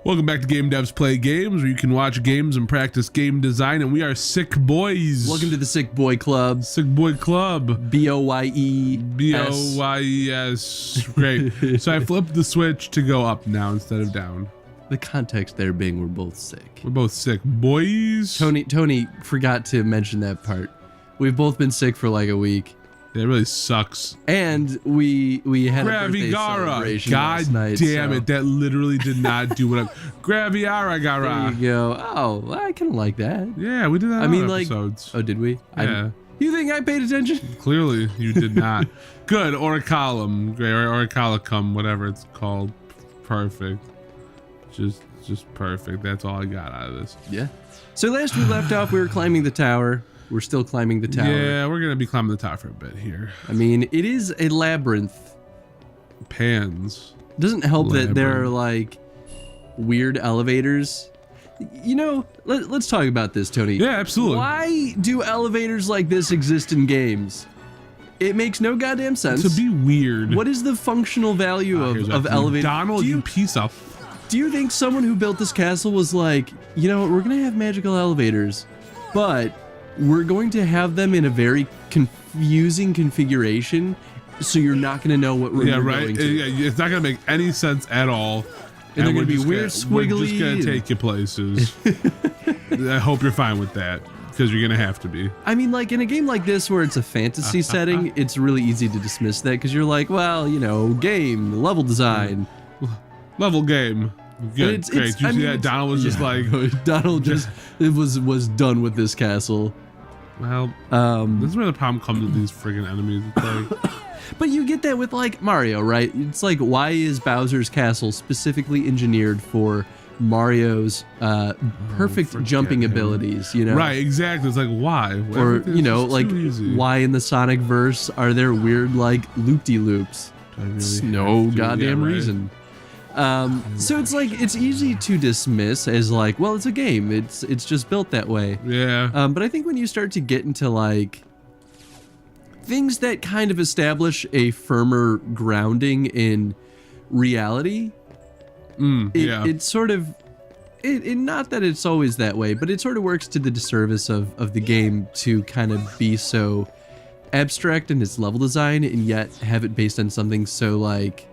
Welcome back to Game Devs Play Games, where you can watch games and practice game design, and we are sick boys. Welcome to the Sick Boy Club. Sick Boy Club. B-O-Y-E. B-O-Y-E-S. Great. So I flipped the switch to go up now instead of down. The context there being we're both sick. We're both sick boys. Tony forgot to mention that part. We've both been sick for like a week. Yeah, it really sucks. And we had a birthday celebration last night. God damn it, that literally did not do what I'm... Graviara Gara. There you go. Oh, I kind of like that. Yeah, we did that on episodes. Oh, did we? Yeah. You think I paid attention? Clearly, you did not. Good, Orichalum, Oricalicum, whatever it's called. Perfect. Just perfect. That's all I got out of this. Yeah. So last we left off, we were climbing the tower. We're still climbing the tower. Yeah, we're gonna be climbing the tower for a bit here. I mean, it is a labyrinth. Pans. It doesn't help that there are like weird elevators. You know, let's talk about this, Tony. Yeah, absolutely. Why do elevators like this exist in games? It makes no goddamn sense. To be weird. What is the functional value of elevators? Donald, you piece of... Do you think someone who built this castle was like, you know, we're gonna have magical elevators, but we're going to have them in a very confusing configuration, so you're not going to know what room you're going to. Yeah, it's not going to make any sense at all. And they're going to be weird, squiggly. We're just going to take you places. I hope you're fine with that, because you're going to have to be. I mean, like, in a game like this where it's a fantasy setting, it's really easy to dismiss that, because you're like, well, you know, game, level design. Level game. Good, great. You see that? Donald was just like... Donald just was done with this castle. Well, this is where the problem comes with these friggin' enemies. It's like... But you get that with, like, Mario, right? It's like, why is Bowser's castle specifically engineered for Mario's perfect jumping abilities, you know? Right, exactly. It's like, why? Or, you know, like, why in the Sonic verse are there weird, like, loop-de-loops? Really no goddamn reason. So it's like, it's easy to dismiss as like, well, it's a game, it's just built that way. Yeah. But I think when you start to get into like things that kind of establish a firmer grounding in reality, it sort of, not that it's always that way, but it sort of works to the disservice of the game to kind of be so abstract in its level design and yet have it based on something so like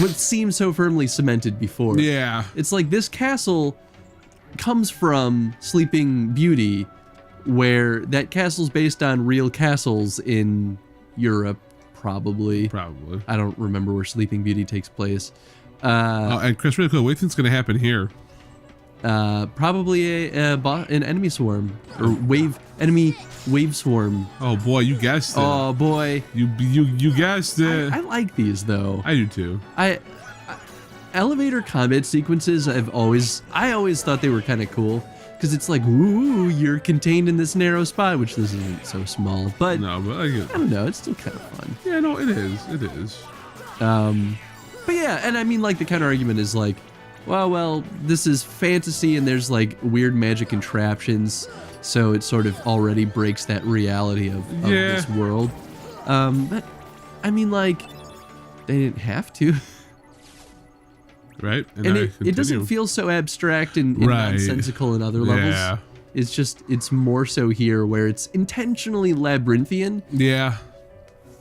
what seemed so firmly cemented before. Yeah. It's like this castle comes from Sleeping Beauty, where that castle's based on real castles in Europe, probably. Probably. I don't remember where Sleeping Beauty takes place. And Chris, really quick, what do you think's gonna happen here? Probably an enemy swarm or enemy wave swarm. Oh boy, you guessed it. Oh boy, you guessed it. I like these though. I do too. Elevator combat sequences I always thought they were kind of cool because it's like, ooh, you're contained in this narrow spot, which this isn't so small, but no, but I don't know, it's still kind of fun. Yeah, no, it is. But yeah, and I mean, like the counter argument is like, well, this is fantasy and there's like weird magic contraptions, so it sort of already breaks that reality of this world. But I mean, like, they didn't have to. Right? And it doesn't feel so abstract and nonsensical in other levels. Yeah. It's more so here where it's intentionally labyrinthian. Yeah.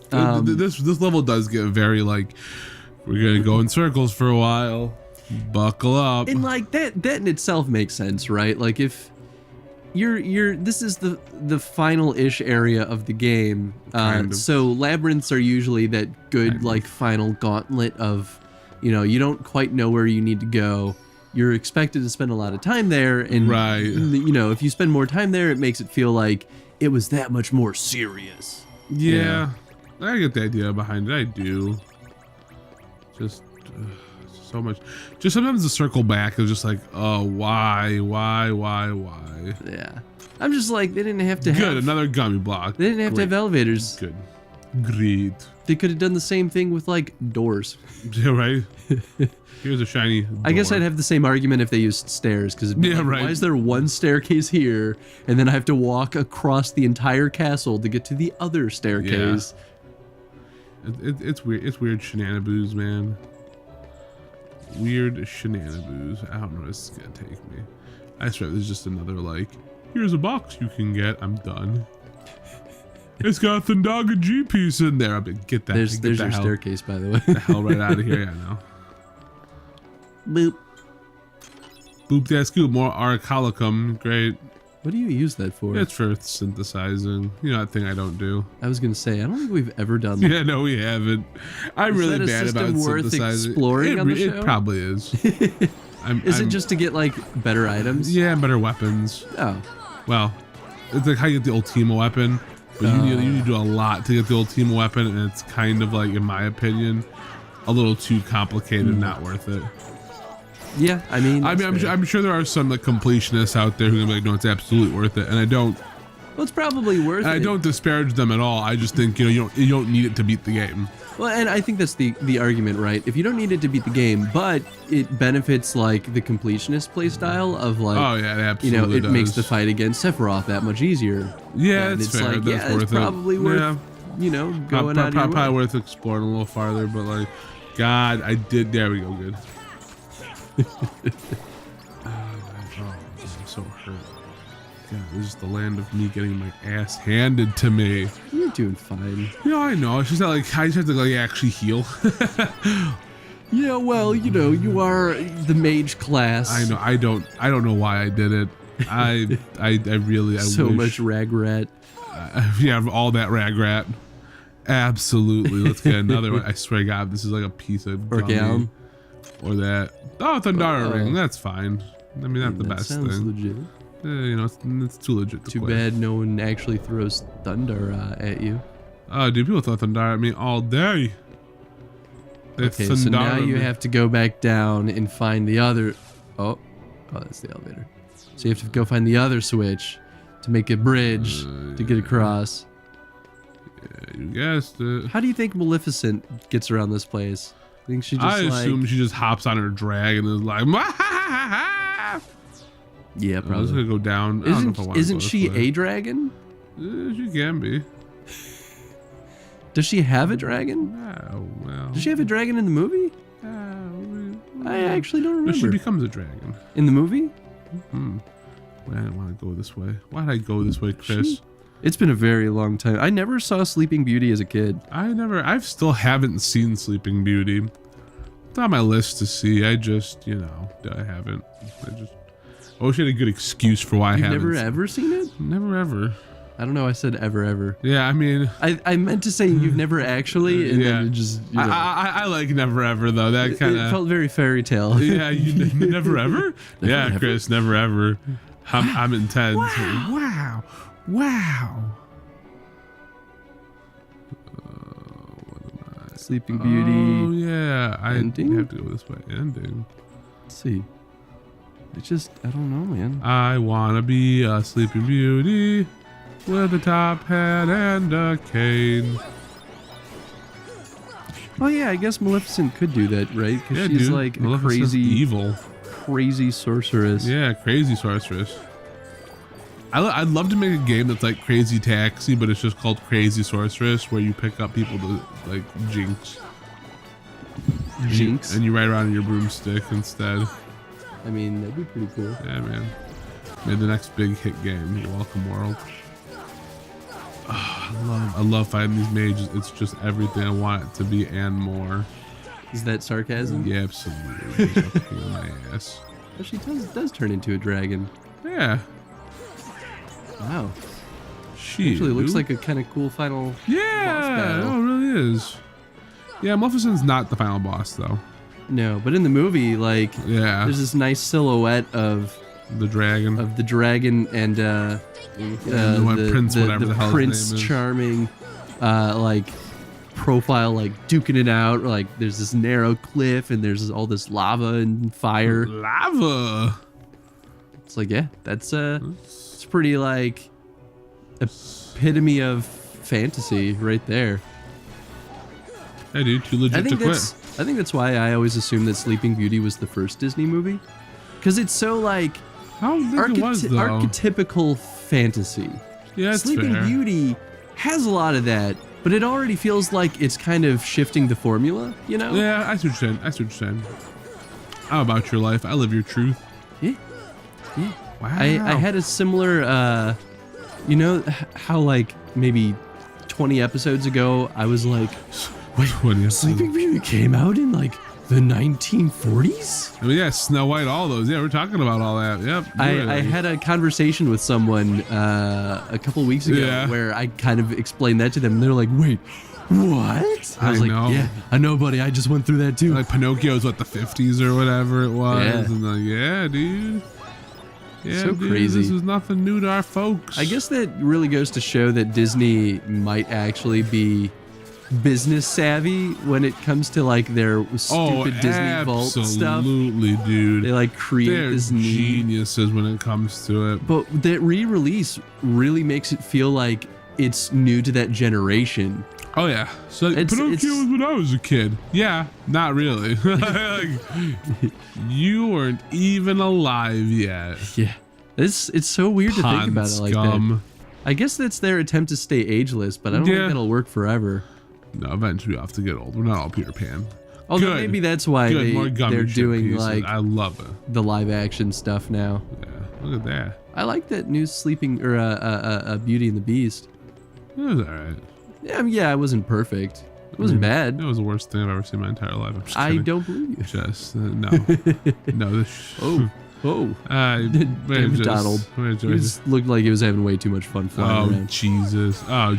This level does get very like, we're gonna go in circles for a while. Buckle up. And like that in itself makes sense, right? Like if this is the final-ish area of the game. So labyrinths are usually that good like final gauntlet of, you know, you don't quite know where you need to go. You're expected to spend a lot of time there, and you know, if you spend more time there, it makes it feel like it was that much more serious. Yeah, I get the idea behind it. I do. Just so much. Just sometimes the circle back is just like, oh, why? Yeah, I'm just like, they didn't have to have another gummy block. They didn't have to have elevators. Good. Great. They could have done the same thing with like doors. Yeah, right. Here's a shiny door. I guess I'd have the same argument if they used stairs, because why is there one staircase here and then I have to walk across the entire castle to get to the other staircase? Yeah. It's weird. It's weird shenanigans, man. weird shenanigans. I don't know what this is gonna take me. I swear there's just another like, here's a box you can get. I'm done. It's got a Thundaga G piece in there. Get that. There's get your staircase, by the way. The hell right out of here. Yeah, I know. Boop. Boop that scoop. More Arcalicum. Great. What do you use that for? It's for synthesizing. You know that thing I don't do. I was gonna say, I don't think we've ever done that. Yeah, no, we haven't. I'm really bad about synthesizing. Exploring on the show? It probably is. Is it just to get like better items? Yeah, better weapons. Oh. Well, it's like how you get the Ultima weapon, but you need to do a lot to get the Ultima weapon, and it's kind of like, in my opinion, a little too complicated, not worth it. Yeah, I mean, I'm sure there are some like completionists out there who are gonna be like, no, it's absolutely worth it, and I don't. Well, it's probably worth it. I don't disparage them at all. I just think, you don't need it to beat the game. Well, and I think that's the argument, right? If you don't need it to beat the game, but it benefits like the completionist playstyle of like, oh yeah, it absolutely it makes the fight against Sephiroth that much easier. Yeah, it's fair. Like, that's worth it's probably worth, going out of your way. Probably worth exploring a little farther, but like, God, there we go, good. I'm so hurt. God, this is the land of me getting my ass handed to me. You're doing fine. Yeah, I know. It's just that like I just have to like actually heal. Yeah, well, you are the mage class. I know. I don't know why I did it. I really so wish. much ragrat. Yeah, all that ragrat. Absolutely. Let's get another one. I swear to God, this is like a piece of gummy. Or that. Oh, Thundara ring. That's fine. I mean, not the best thing. Legit. It's too legit to Too quit. bad no one actually throws thunder at you. Oh, dude, people throw Thundara at me all day. Okay, so now you have to go back down and find the other. Oh, that's the elevator. So you have to go find the other switch to make a bridge to get across. Yeah, you guessed it. How do you think Maleficent gets around this place? I think she just I assume she just hops on her drag and is like, yeah, probably. I'm just gonna go down. Isn't she a dragon? She can be. Does she have a dragon? Oh, well. Does she have a dragon in the movie? I actually don't remember. But she becomes a dragon. In the movie? Well, I didn't want to go this way. Why did I go this way, Chris? It's been a very long time. I never saw Sleeping Beauty as a kid. I still haven't seen Sleeping Beauty. It's on my list to see. I just, I haven't. I wish I had a good excuse for why I haven't. You've never ever seen it? Never ever. I don't know. I said ever. Yeah, I mean, I meant to say you've never actually, and then it just. I like never ever though. That kind of. It felt very fairy tale. Yeah, you never ever. Yeah, ever. Chris, never ever. I'm intense. Wow. What am I? Sleeping Beauty. Oh yeah, ending? I have to go this way. Ending. Let's see. I don't know, man. I wanna be a Sleeping Beauty with a top hat and a cane. Oh yeah, I guess Maleficent could do that, right? Because she's like a crazy sorceress. Yeah, crazy sorceress. I'd love to make a game that's like Crazy Taxi, but it's just called Crazy Sorceress, where you pick up people to like jinx. Jinx? And you ride around on your broomstick instead. I mean, that'd be pretty cool. Yeah, man. Made the next big hit game. You're welcome, world. Oh, I love fighting these mages. It's just everything I want it to be and more. Is that sarcasm? Yeah, absolutely. She's a pain in my ass. Well, she does turn into a dragon. Yeah. Wow. She actually looks like a kind of cool final boss battle. Oh, it really is. Yeah, Maleficent's not the final boss though. No, but in the movie, like, there's this nice silhouette of the dragon, and the Prince Charming, like profile, like duking it out. Like, there's this narrow cliff, and there's all this lava and fire. Lava. It's like, yeah, that's it's pretty like epitome of fantasy right there. Hey, dude, too legit to quit. I think that's why I always assumed that Sleeping Beauty was the first Disney movie, because it's so like archetypical fantasy. Yeah, that's Sleeping fair. Beauty has a lot of that, but it already feels like it's kind of shifting the formula, you know? Yeah, I see what you're saying. I'm about your life. I live your truth. Yeah. Yeah. Wow. I had a similar, you know how like maybe 20 episodes ago, I was like, wait, Sleeping Beauty came out in like the 1940s? I mean, yeah, Snow White, all those. Yeah, we're talking about all that. Yep. I had a conversation with someone a couple weeks ago where I kind of explained that to them, and they're like, wait, what? I was like, know. yeah, I know, buddy. I just went through that too. Like Pinocchio's what, the 50s or whatever it was. Yeah. And like, yeah, dude. Yeah, So dude, crazy. This is nothing new to our folks. I guess that really goes to show that Disney might actually be business savvy when it comes to like their stupid Disney Vault stuff. Absolutely, dude. They like create They're this new, geniuses when it comes to it. but that re-release really makes it feel like it's new to that generation. Oh yeah, so Pinocchio was when I was a kid. Yeah, not really. Like, you weren't even alive yet. Yeah, it's so weird to think about it like that. I guess that's their attempt to stay ageless, but I don't think that'll work forever. No, eventually we have to get old. We're not all Peter Pan. Although maybe that's why they're doing pieces. like I love it. the live action stuff now. Yeah, look at that. I like that new Sleeping or Beauty and the Beast. It was all right. Yeah, I mean, yeah, it wasn't perfect. It wasn't bad. It was the worst thing I've ever seen in my entire life. I'm just I kidding. don't believe you. Just no, no. Damn Donald. He just looked like he was having way too much fun flying around. Jesus. Oh,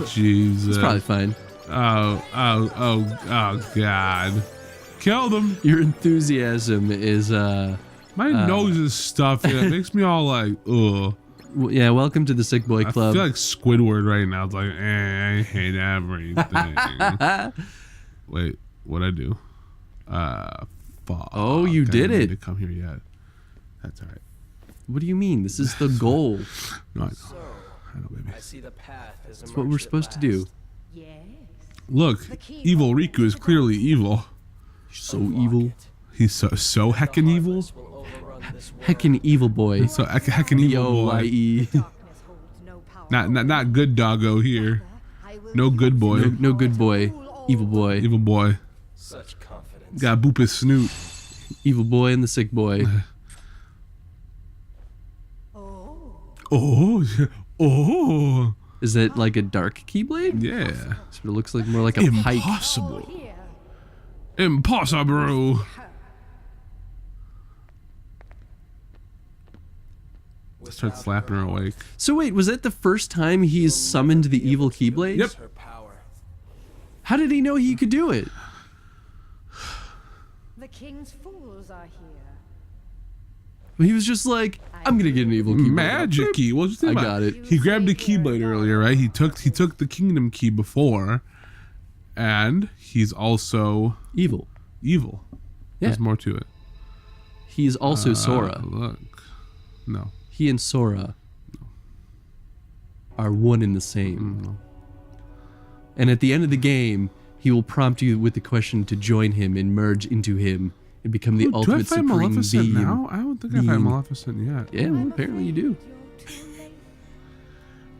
Jesus. It's probably fine. Oh, God. Killed him. Your enthusiasm is My nose is stuffed. It makes me all like, ugh. Yeah, welcome to the Sick Boy Club. I feel like Squidward right now. It's like, I hate everything. Wait, what'd I do? Fuck. Oh, you did it. I didn't come here yet. That's all right. What do you mean? This is the goal. No, I know, baby. I see the path has That's what we're supposed to do. Yes. Look, evil Riku is clearly evil. So evil. He's so heckin' evil. Heckin' evil boy. So heckin' evil boy. B-O-Y-E. Not good doggo here. No good boy. No good boy. Evil boy. Evil boy. Such confidence. Gotta boop his snoot. Evil boy and the sick boy. Oh. Is that like a dark keyblade? Yeah. So it looks like more like a pike. Impossible. Impossible. Start slapping her awake. So wait, was that the first time he's summoned the evil keyblade? Yep. Her power. How did he know he could do it? The king's fools are here. He was just like, I'm gonna get an evil keyblade. Magic key. Well, just think I about got it. it. He grabbed the keyblade earlier, right? He took the kingdom key before, and he's also Evil. evil. Yeah. There's more to it. He's also Sora. Look. No. He and Sora are one and the same. No. And at the end of the game, he will prompt you with the question to join him and merge into him and become the Ooh, ultimate do I find supreme Maleficent being. now? I don't think I find Maleficent yet. Yeah, well, apparently you do.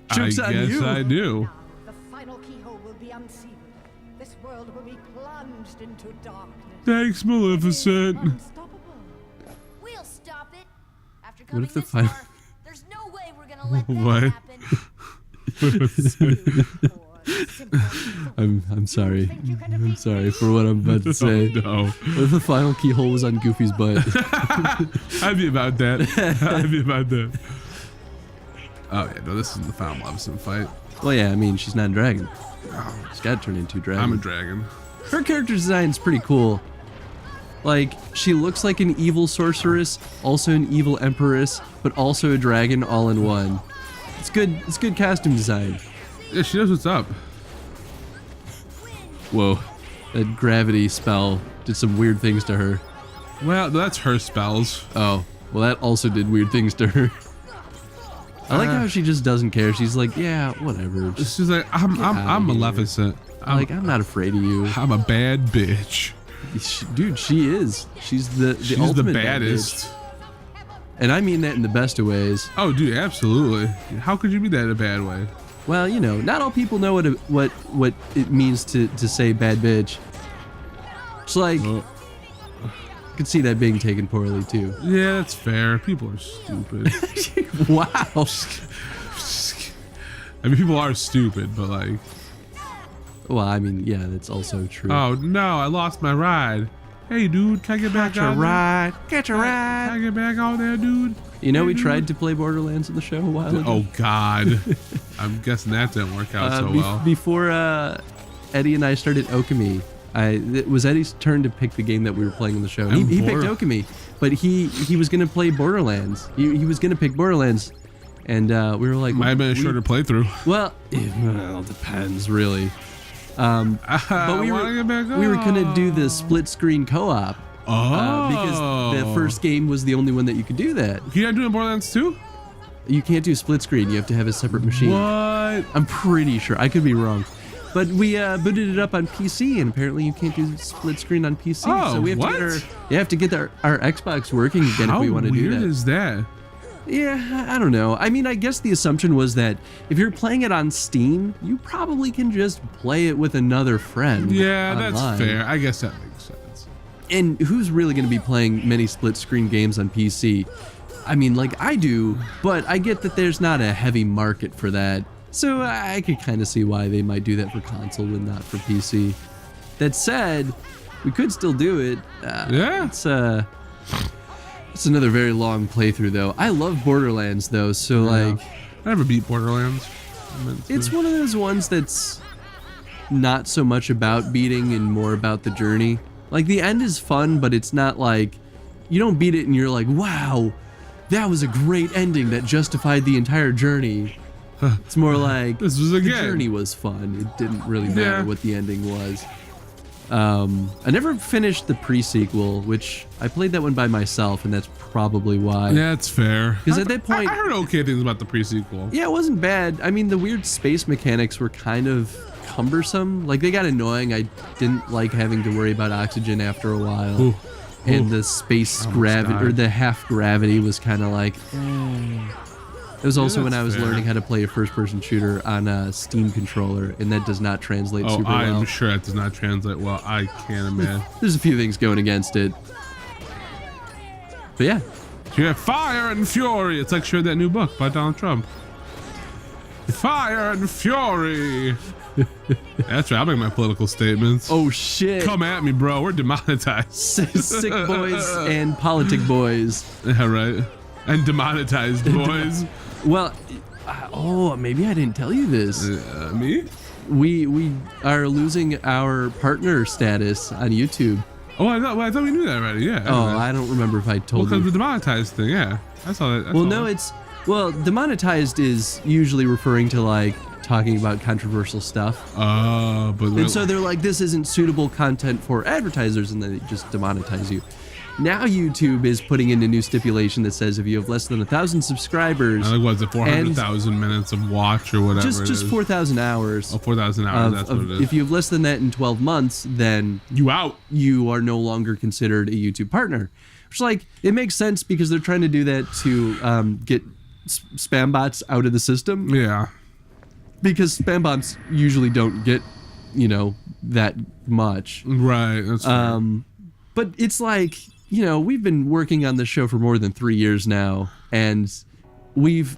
I Joke's on guess you. I do. Now, the final keyhole will be unsealed. This world will be plunged into darkness. Thanks, Maleficent. Unstoppable. We'll stop it. After What coming if the this final... far, there's no way we're gonna let What? that happen. I'm sorry. I'm sorry for what I'm about to say. No. What if the final keyhole was on Goofy's butt? I'd be about that. I'd be about that. Oh, yeah. No, this isn't the final Maleficent fight. Well, yeah, I mean, she's not a dragon. She's got to turn into a dragon. I'm a dragon. Her character design's pretty cool. Like, she looks like an evil sorceress, also an evil empress, but also a dragon all in one. It's good. It's good costume design. Yeah, she knows what's up. Whoa, that gravity spell did some weird things to her. Well, that's her spells. Oh, well, that also did weird things to her. I like how she just doesn't care. She's like, yeah, whatever. Just, She's like, I'm outta here. Maleficent. I'm not afraid of you. I'm a bad bitch. Dude, she is. She's the She's the ultimate bad baddest. bitch. And I mean that in the best of ways. Oh, dude, absolutely. How could you be that in a bad way? Well, you know, not all people know what it means to say bad bitch. It's like, could see that being taken poorly too. Yeah, that's fair. People are stupid. Wow. I mean, people are stupid, but like. Well, I mean, yeah, that's also true. Oh no, I lost my ride. Hey, dude, can I get back on there? Catch a Can ride. I get back on there, dude? You know, Hey, we dude. tried to play Borderlands on the show a while ago. Oh God, I'm guessing that didn't work out so well. Before Eddie and I started Okami, it was Eddie's turn to pick the game that we were playing on the show. He picked Okami, but he was gonna play Borderlands. He was gonna pick Borderlands, and we were like, Might have been a shorter playthrough. well, it depends really. But we were gonna do the split screen co-op. Because the first game was the only one that you could do that. Can you not do it in Borderlands 2? You can't do split screen. You have to have a separate machine. What? I'm pretty sure. I could be wrong. But we booted it up on PC, and apparently you can't do split screen on PC. Oh, so we have to get our Xbox working again if we want to do that. How weird is that? Yeah, I don't know. I mean, I guess the assumption was that if you're playing it on Steam, you probably can just play it with another friend. Yeah, online. that's fair. I guess that makes sense. And who's really going to be playing many split screen games on PC? I mean, like I do, but I get that there's not a heavy market for that. So I could kind of see why they might do that for console and not for PC. That said, we could still do it. Yeah. It's another very long playthrough though. I love Borderlands though, so like I never beat Borderlands. it's one of those ones that's not so much about beating and more about the journey. Like the end is fun, but it's not like you don't beat it and you're like, wow, that was a great ending that justified the entire journey. It's more like This was a the game. journey was fun. It didn't really matter Yeah. what the ending was. I never finished the pre-sequel, which I played that one by myself, and that's probably why. Yeah, that's fair. 'Cause at that point- I heard okay things about the pre-sequel. Yeah, it wasn't bad. I mean, the weird space mechanics were kind of cumbersome. Like, they got annoying. I didn't like having to worry about oxygen after a while. Ooh. And Ooh. the space Almost gravity, or died. the half gravity was kind of like... It was also when that's I was fair. learning how to play a first-person shooter on a Steam controller, and that does not translate Oh, super I well. am sure that does not translate well. I can't imagine. There's a few things going against it. But yeah. You have fire and fury. It's like that new book by Donald Trump. Fire and fury. That's right. I'll make my political statements. Oh, shit. Come at me, bro. We're demonetized. Sick boys and politic boys. Yeah, right. And demonetized boys. Well, maybe I didn't tell you this. Me? We are losing our partner status on YouTube. Oh, I thought we knew that already. Yeah. Oh, I don't remember if I Well, told because you. the demonetized thing. Yeah, I saw that. Well, no, demonetized is usually referring to like talking about controversial stuff. But And so they're like, this isn't suitable content for advertisers, and then they just demonetize you. Now YouTube is putting in a new stipulation that says if you have less than 1,000 subscribers, I think was it 400,000 minutes of watch or whatever. just 4,000 hours. Oh, 4,000 hours. That's what it is. If you have less than that in 12 months, then You out. you are no longer considered a YouTube partner. Which, like, it makes sense because they're trying to do that to get spam bots out of the system. Yeah. Because spam bots usually don't get, that much. Right. That's fair. But it's like, we've been working on this show for more than 3 years now, and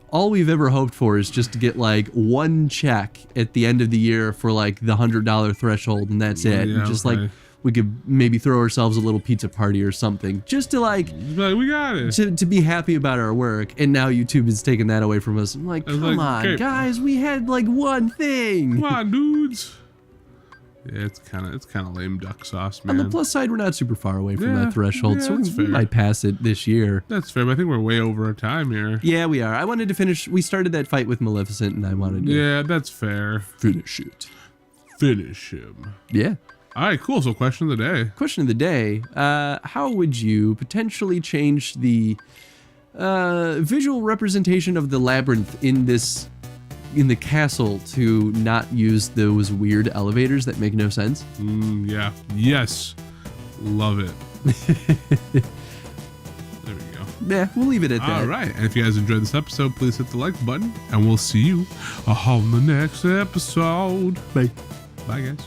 all we've ever hoped for is just to get like one check at the end of the year for like the $100 threshold, and that's it. Yeah, And just okay. like we could maybe throw ourselves a little pizza party or something, just to like We got it. to be happy about our work. And now YouTube is taking that away from us. I'm like, was come like, on, okay. guys, we had like one thing. Come on, dudes. Yeah, it's kind of lame duck sauce, On man. the plus side, we're not super far away from Yeah, that threshold, yeah, so that's we fair. might pass it this year. That's fair, but I think we're way over our time here. Yeah, we are. I wanted to finish. We started that fight with Maleficent, and I wanted to Yeah, that's fair. finish it. Finish him. Yeah. All right, cool. So, question of the day. Question of the day: how would you potentially change the visual representation of the labyrinth in the castle to not use those weird elevators that make no sense? Yeah. Yes. Love it. There we go. Yeah, we'll leave it at that. All right. And if you guys enjoyed this episode, please hit the like button, and we'll see you on the next episode. Bye. Bye, guys.